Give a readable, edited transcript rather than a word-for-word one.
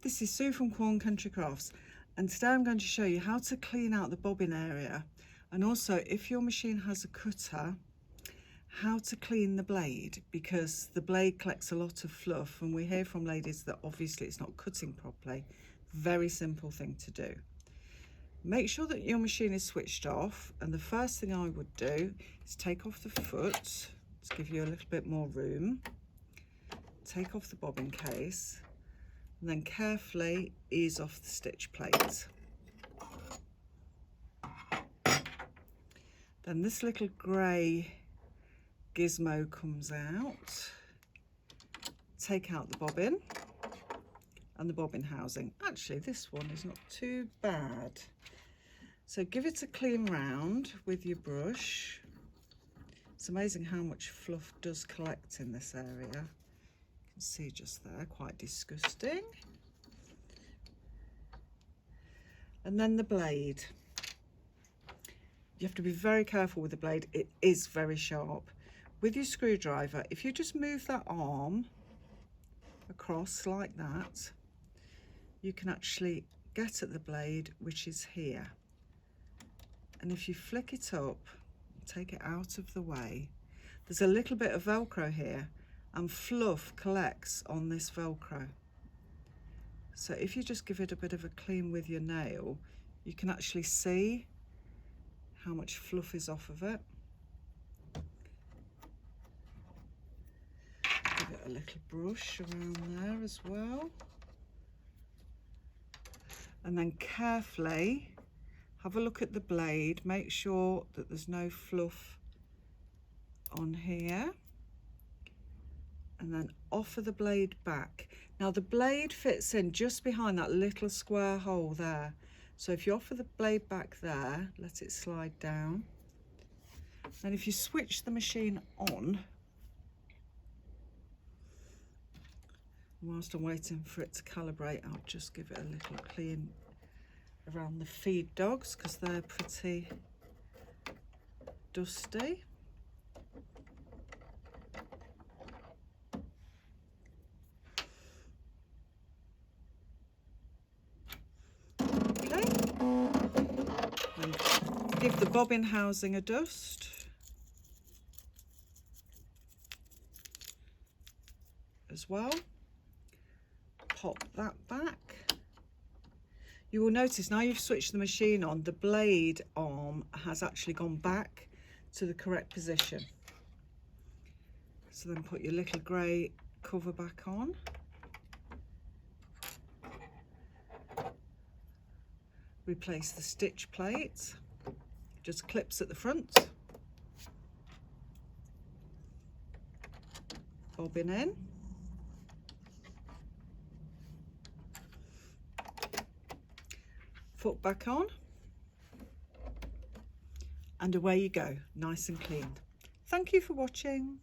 This is Sue from Corn Country Crafts, and today I'm going to show you how to clean out the bobbin area, and also if your machine has a cutter, how to clean the blade, because the blade collects a lot of fluff and we hear from ladies that obviously it's not cutting properly. Very simple thing to do. Make sure that your machine is switched off, and the first thing I would do is take off the foot to give you a little bit more room. Take off the bobbin case and then carefully ease off the stitch plate. Then this little grey gizmo comes out. Take out the bobbin and the bobbin housing. Actually, this one is not too bad. So give it a clean round with your brush. It's amazing how much fluff does collect in this area. You can see just there, quite disgusting. And then the blade. You have to be very careful with the blade. It is very sharp. With your screwdriver, if you just move that arm across like that, you can actually get at the blade, which is here. And if you flick it up, take it out of the way, there's a little bit of Velcro here, and fluff collects on this Velcro. So if you just give it a bit of a clean with your nail, you can actually see how much fluff is off of it. Give it a little brush around there as well. And then carefully have a look at the blade, make sure that there's no fluff on here, and then offer the blade back. Now the blade fits in just behind that little square hole there. So if you offer the blade back there, let it slide down. And if you switch the machine on, whilst I'm waiting for it to calibrate, I'll just give it a little clean around the feed dogs because they're pretty dusty. Okay, and give the bobbin housing a dust. As well. Pop that back. You will notice now you've switched the machine on, the blade arm has actually gone back to the correct position. So then put your little grey cover back on. Replace the stitch plate, just clips at the front. Bobbin in. Foot back on, and away you go, nice and clean. Thank you for watching.